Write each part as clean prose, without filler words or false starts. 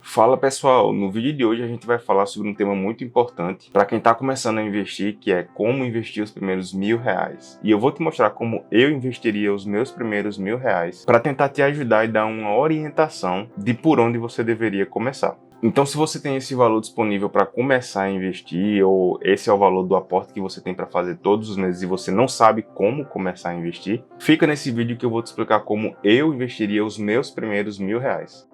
Fala pessoal, no vídeo de hoje a gente vai falar sobre um tema muito importante para quem está começando a investir, que é como investir os primeiros R$ 1.000. E eu vou te mostrar como eu investiria os meus primeiros R$ 1.000 para tentar te ajudar e dar uma orientação de por onde você deveria começar. Então, se você tem esse valor disponível para começar a investir, ou esse é o valor do aporte que você tem para fazer todos os meses e você não sabe como começar a investir, fica nesse vídeo que eu vou te explicar como eu investiria os meus primeiros R$ 1.000.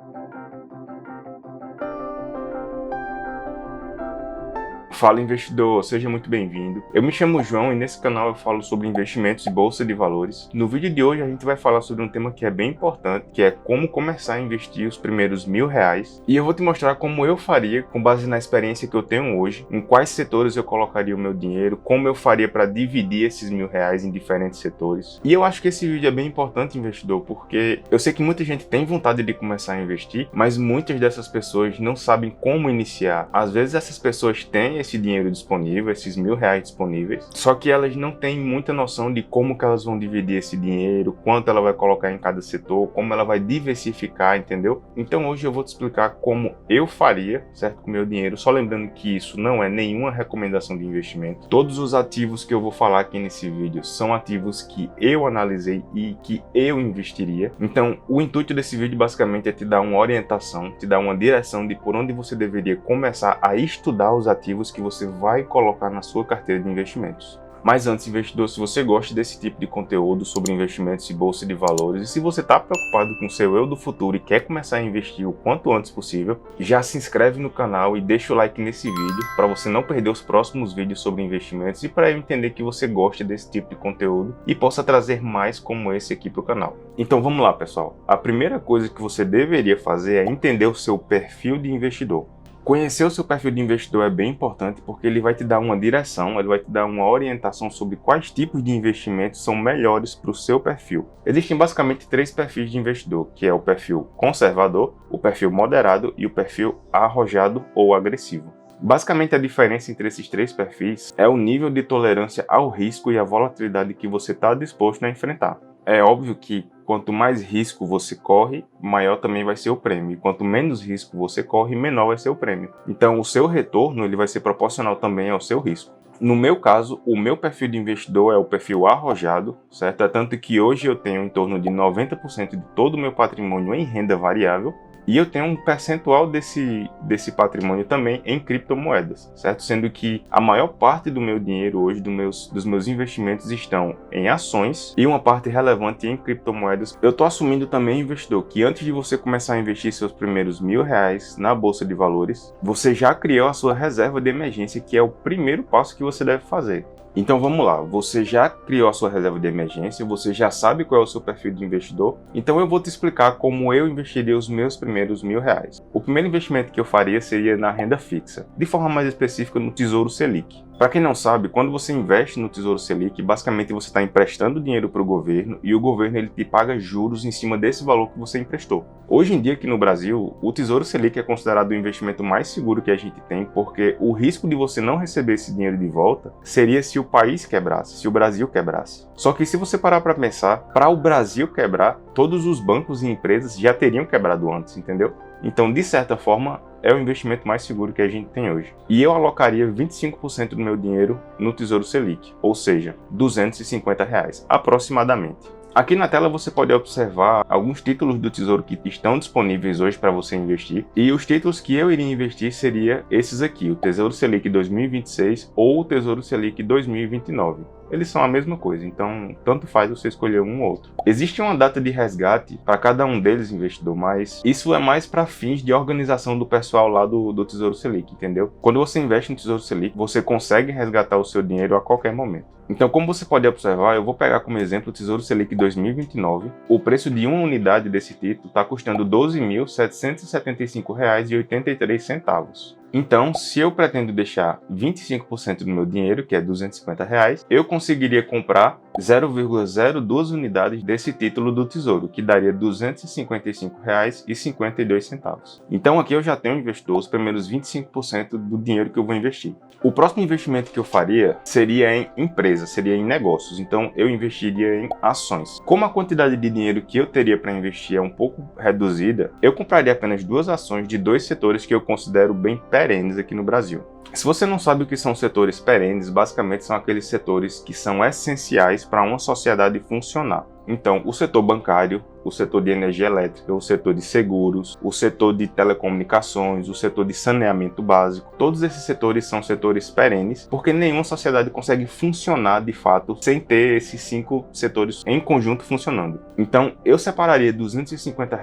Fala investidor, seja muito bem-vindo. Eu me chamo João e nesse canal eu falo sobre investimentos e bolsa de valores. No vídeo de hoje a gente vai falar sobre um tema que é bem importante, que é como começar a investir os primeiros R$ 1.000. E eu vou te mostrar como eu faria, com base na experiência que eu tenho hoje, em quais setores eu colocaria o meu dinheiro, como eu faria para dividir esses R$ 1.000 em diferentes setores. E eu acho que esse vídeo é bem importante, investidor, porque eu sei que muita gente tem vontade de começar a investir, mas muitas dessas pessoas não sabem como iniciar. Às vezes essas pessoas têm esse dinheiro disponível, esses R$ 1.000 disponíveis, só que elas não têm muita noção de como que elas vão dividir esse dinheiro, quanto ela vai colocar em cada setor, como ela vai diversificar, entendeu? Então hoje eu vou te explicar como eu faria, certo, com o meu dinheiro, só lembrando que isso não é nenhuma recomendação de investimento. Todos os ativos que eu vou falar aqui nesse vídeo são ativos que eu analisei e que eu investiria. Então o intuito desse vídeo basicamente é te dar uma orientação, te dar uma direção de por onde você deveria começar a estudar os ativos que você vai colocar na sua carteira de investimentos. Mas antes, investidor, se você gosta desse tipo de conteúdo sobre investimentos e bolsa de valores, e se você está preocupado com o seu eu do futuro e quer começar a investir o quanto antes possível, já se inscreve no canal e deixa o like nesse vídeo para você não perder os próximos vídeos sobre investimentos e para eu entender que você gosta desse tipo de conteúdo e possa trazer mais como esse aqui para o canal. Então vamos lá, pessoal. A primeira coisa que você deveria fazer é entender o seu perfil de investidor. Conhecer o seu perfil de investidor é bem importante porque ele vai te dar uma direção, ele vai te dar uma orientação sobre quais tipos de investimentos são melhores para o seu perfil. Existem basicamente 3 perfis de investidor, que é o perfil conservador, o perfil moderado e o perfil arrojado ou agressivo. Basicamente a diferença entre esses 3 perfis é o nível de tolerância ao risco e a volatilidade que você está disposto a enfrentar. É óbvio que quanto mais risco você corre, maior também vai ser o prêmio. E quanto menos risco você corre, menor vai ser o prêmio. Então o seu retorno ele vai ser proporcional também ao seu risco. No meu caso, o meu perfil de investidor é o perfil arrojado, certo? É tanto que hoje eu tenho em torno de 90% de todo o meu patrimônio em renda variável. E eu tenho um percentual desse patrimônio também em criptomoedas, certo? Sendo que a maior parte do meu dinheiro hoje, dos meus investimentos estão em ações e uma parte relevante em criptomoedas. Eu estou assumindo também, investidor, que antes de você começar a investir seus primeiros R$ 1.000 na Bolsa de Valores, você já criou a sua reserva de emergência, que é o primeiro passo que você deve fazer. Então vamos lá, você já criou a sua reserva de emergência, você já sabe qual é o seu perfil de investidor, então eu vou te explicar como eu investiria os meus primeiros R$ 1.000. O primeiro investimento que eu faria seria na renda fixa, de forma mais específica no Tesouro Selic. Para quem não sabe, quando você investe no Tesouro Selic, basicamente você está emprestando dinheiro para o governo e o governo ele te paga juros em cima desse valor que você emprestou. Hoje em dia aqui no Brasil, o Tesouro Selic é considerado o investimento mais seguro que a gente tem, porque o risco de você não receber esse dinheiro de volta seria se o país quebrasse, se o Brasil quebrasse. Só que se você parar para pensar, para o Brasil quebrar, todos os bancos e empresas já teriam quebrado antes, entendeu? Então, de certa forma, é o investimento mais seguro que a gente tem hoje. E eu alocaria 25% do meu dinheiro no Tesouro Selic, ou seja, R$ 250 aproximadamente. Aqui na tela você pode observar alguns títulos do Tesouro que estão disponíveis hoje para você investir. E os títulos que eu iria investir seria esses aqui, o Tesouro Selic 2026 ou o Tesouro Selic 2029. Eles são a mesma coisa, então tanto faz você escolher um ou outro. Existe uma data de resgate para cada um deles, investidor, mas isso é mais para fins de organização do pessoal lá do Tesouro Selic, entendeu? Quando você investe no Tesouro Selic, você consegue resgatar o seu dinheiro a qualquer momento. Então, como você pode observar, eu vou pegar como exemplo o Tesouro Selic 2029. O preço de uma unidade desse título está custando R$ 12.775,83. Então, se eu pretendo deixar 25% do meu dinheiro, que é R$ 250, eu conseguiria comprar 0,02 unidades desse título do Tesouro, que daria R$ 255,52. Então aqui eu já tenho investido os primeiros 25% do dinheiro que eu vou investir. O próximo investimento que eu faria seria em empresa, seria em negócios. Então eu investiria em ações. Como a quantidade de dinheiro que eu teria para investir é um pouco reduzida, eu compraria apenas 2 ações de 2 setores que eu considero bem perenes aqui no Brasil. Se você não sabe o que são setores perenes, basicamente são aqueles setores que são essenciais para uma sociedade funcionar. Então, o setor bancário, o setor de energia elétrica, o setor de seguros, o setor de telecomunicações, o setor de saneamento básico, todos esses setores são setores perenes, porque nenhuma sociedade consegue funcionar de fato sem ter esses 5 setores em conjunto funcionando. Então, eu separaria R$ 250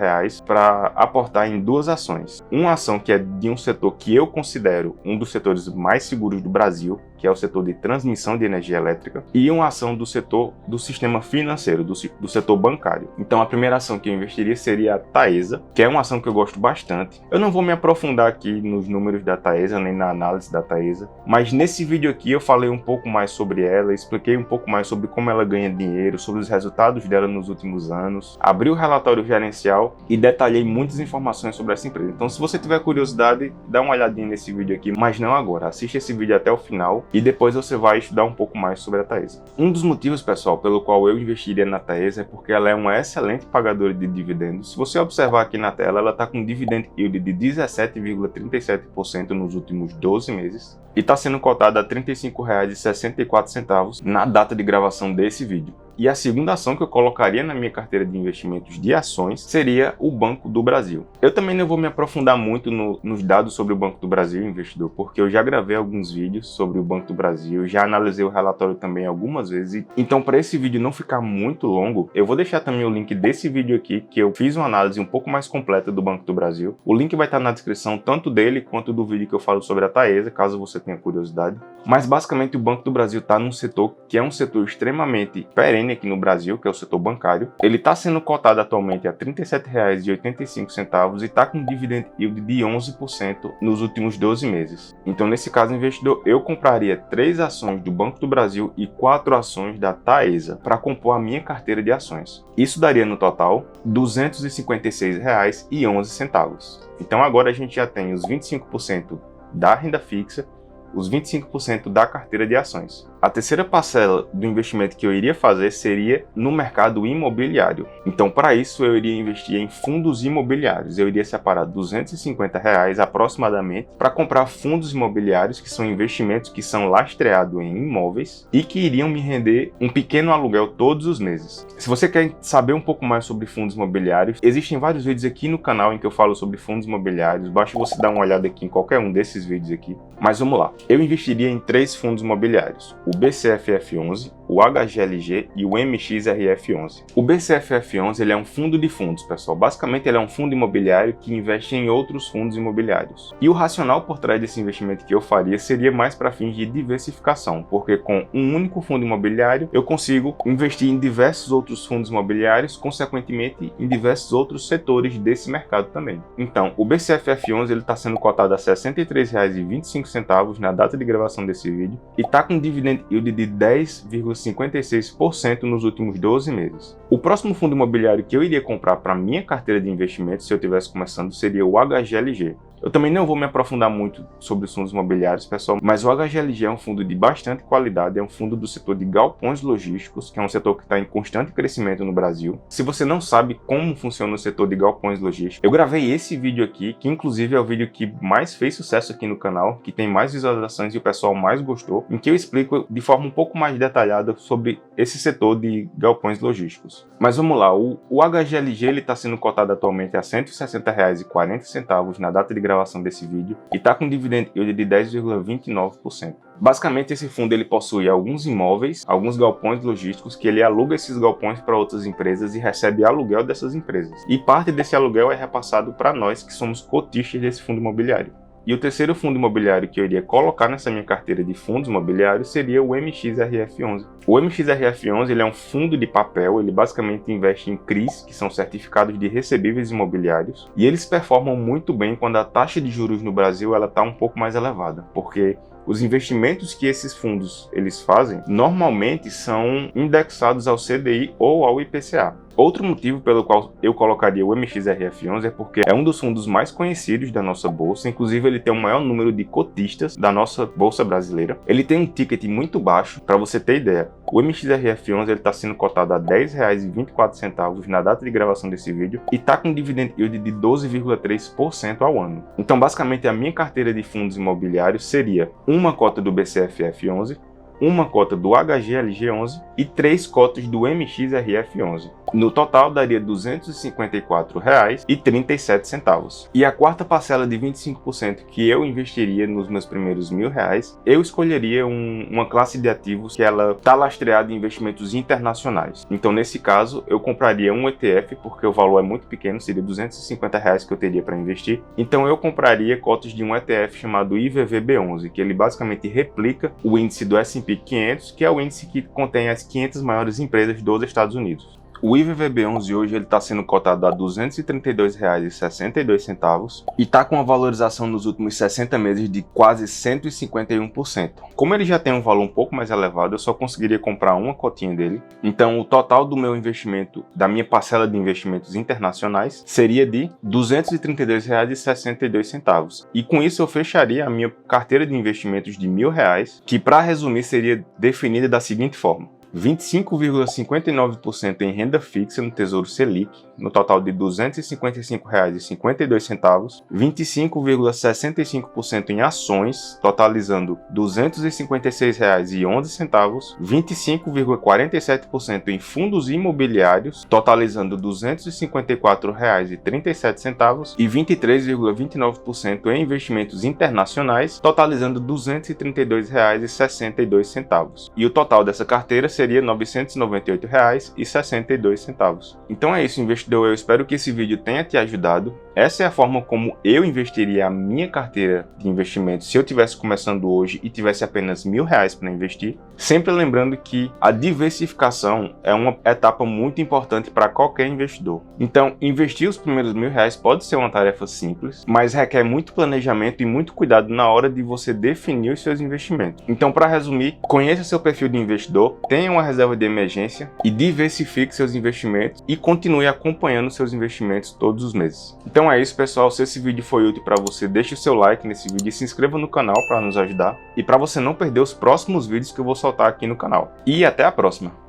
para aportar em 2 ações. Uma ação que é de um setor que eu considero um dos setores mais seguros do Brasil, que é o setor de transmissão de energia elétrica, e uma ação do setor do sistema financeiro, do setor bancário. Então a primeira ação que eu investiria seria a Taesa, que é uma ação que eu gosto bastante. Eu não vou me aprofundar aqui nos números da Taesa, nem na análise da Taesa, mas nesse vídeo aqui eu falei um pouco mais sobre ela, expliquei um pouco mais sobre como ela ganha dinheiro, sobre os resultados dela nos últimos anos, abri o relatório gerencial e detalhei muitas informações sobre essa empresa. Então se você tiver curiosidade, dá uma olhadinha nesse vídeo aqui, mas não agora. Assiste esse vídeo até o final e depois você vai estudar um pouco mais sobre a Taesa. Um dos motivos, pessoal, pelo qual eu investiria na Taesa é porque ela é uma excelente pagadora de dividendos. Se você observar aqui na tela, ela está com um dividend yield de 17,37% nos últimos 12 meses e está sendo cotada a R$ 35,64 na data de gravação desse vídeo. E a segunda ação que eu colocaria na minha carteira de investimentos de ações seria o Banco do Brasil. Eu também não vou me aprofundar muito nos dados sobre o Banco do Brasil, investidor, porque eu já gravei alguns vídeos sobre o Banco do Brasil, já analisei o relatório também algumas vezes. Então, para esse vídeo não ficar muito longo, eu vou deixar também o link desse vídeo aqui, que eu fiz uma análise um pouco mais completa do Banco do Brasil. O link vai estar na descrição tanto dele quanto do vídeo que eu falo sobre a Taesa, caso você tenha curiosidade. Mas basicamente o Banco do Brasil está num setor que é um setor extremamente perene aqui no Brasil, que é o setor bancário. Ele está sendo cotado atualmente a R$ 37,85 e está com um dividend yield de 11% nos últimos 12 meses. Então, nesse caso, investidor, eu compraria 3 ações do Banco do Brasil e 4 ações da Taesa para compor a minha carteira de ações. Isso daria no total R$ 256,11. Então, agora a gente já tem os 25% da renda fixa, os 25% da carteira de ações. A terceira parcela do investimento que eu iria fazer seria no mercado imobiliário. Então, para isso, eu iria investir em fundos imobiliários. Eu iria separar R$ 250 aproximadamente para comprar fundos imobiliários, que são investimentos que são lastreados em imóveis e que iriam me render um pequeno aluguel todos os meses. Se você quer saber um pouco mais sobre fundos imobiliários, existem vários vídeos aqui no canal em que eu falo sobre fundos imobiliários. Basta você dar uma olhada aqui em qualquer um desses vídeos aqui. Mas vamos lá. Eu investiria em 3 fundos imobiliários: o BCFF11, o HGLG e o MXRF11. O BCFF11 ele é um fundo de fundos, pessoal. Basicamente ele é um fundo imobiliário que investe em outros fundos imobiliários. E o racional por trás desse investimento que eu faria seria mais para fins de diversificação, porque com um único fundo imobiliário eu consigo investir em diversos outros fundos imobiliários, consequentemente em diversos outros setores desse mercado também. Então, o BCFF11 ele está sendo cotado a R$ 63,25 na data de gravação desse vídeo e está com dividend yield de 10,56% nos últimos 12 meses. O próximo fundo imobiliário que eu iria comprar para minha carteira de investimentos, se eu estivesse começando, seria o HGLG. Eu também não vou me aprofundar muito sobre os fundos imobiliários, pessoal, mas o HGLG é um fundo de bastante qualidade, é um fundo do setor de galpões logísticos, que é um setor que está em constante crescimento no Brasil. Se você não sabe como funciona o setor de galpões logísticos, eu gravei esse vídeo aqui, que inclusive é o vídeo que mais fez sucesso aqui no canal, que tem mais visualizações e o pessoal mais gostou, em que eu explico de forma um pouco mais detalhada sobre esse setor de galpões logísticos. Mas vamos lá, o HGLG está sendo cotado atualmente a R$ 160,40 na data de gravação desse vídeo e está com dividend yield de 10,29%. Basicamente, esse fundo ele possui alguns imóveis, alguns galpões logísticos, que ele aluga esses galpões para outras empresas e recebe aluguel dessas empresas. E parte desse aluguel é repassado para nós, que somos cotistas desse fundo imobiliário. E o terceiro fundo imobiliário que eu iria colocar nessa minha carteira de fundos imobiliários seria o MXRF11. O MXRF11 ele é um fundo de papel, ele basicamente investe em CRIs, que são certificados de recebíveis imobiliários, e eles performam muito bem quando a taxa de juros no Brasil ela está um pouco mais elevada, porque os investimentos que esses fundos eles fazem normalmente são indexados ao CDI ou ao IPCA. Outro motivo pelo qual eu colocaria o MXRF11 é porque é um dos fundos mais conhecidos da nossa bolsa, inclusive ele tem o maior número de cotistas da nossa bolsa brasileira. Ele tem um ticket muito baixo, para você ter ideia. O MXRF11 está sendo cotado a R$ 10,24 na data de gravação desse vídeo e está com um dividend yield de 12,3% ao ano. Então basicamente a minha carteira de fundos imobiliários seria uma cota do BCFF11, uma cota do HGLG11 e 3 cotas do MXRF11. No total daria R$ 254,37. E a quarta parcela de 25% que eu investiria nos meus primeiros R$ 1.000, eu escolheria uma classe de ativos que ela está lastreada em investimentos internacionais. Então nesse caso eu compraria um ETF, porque o valor é muito pequeno, seria R$ 250 que eu teria para investir. Então eu compraria cotas de um ETF chamado IVVB11, que ele basicamente replica o índice do S&P 500, que é o índice que contém as 500 maiores empresas dos Estados Unidos. O IVVB11 hoje está sendo cotado a R$ 232,62 e está com uma valorização nos últimos 60 meses de quase 151%. Como ele já tem um valor um pouco mais elevado, eu só conseguiria comprar uma cotinha dele. Então o total do meu investimento, da minha parcela de investimentos internacionais, seria de R$ 232,62. E com isso eu fecharia a minha carteira de investimentos de R$ 1.000, que para resumir seria definida da seguinte forma: 25,59% em renda fixa no Tesouro Selic, no total de R$ 255,52, 25,65% em ações, totalizando R$ 256,11, 25,47% em fundos imobiliários, totalizando R$ 254,37 e 23,29% em investimentos internacionais, totalizando R$ 232,62. E o total dessa carteira seria R$ 998,62. Então é isso, investidor. Eu espero que esse vídeo tenha te ajudado. Essa é a forma como eu investiria a minha carteira de investimentos se eu estivesse começando hoje e tivesse apenas R$ 1.000 para investir. Sempre lembrando que a diversificação é uma etapa muito importante para qualquer investidor. Então, investir os primeiros R$ 1.000 pode ser uma tarefa simples, mas requer muito planejamento e muito cuidado na hora de você definir os seus investimentos. Então, para resumir, conheça seu perfil de investidor, tenha uma reserva de emergência e diversifique seus investimentos e continue acompanhando seus investimentos todos os meses. Então é isso, pessoal. Se esse vídeo foi útil para você, deixe o seu like nesse vídeo e se inscreva no canal para nos ajudar e para você não perder os próximos vídeos que eu vou soltar aqui no canal. E até a próxima!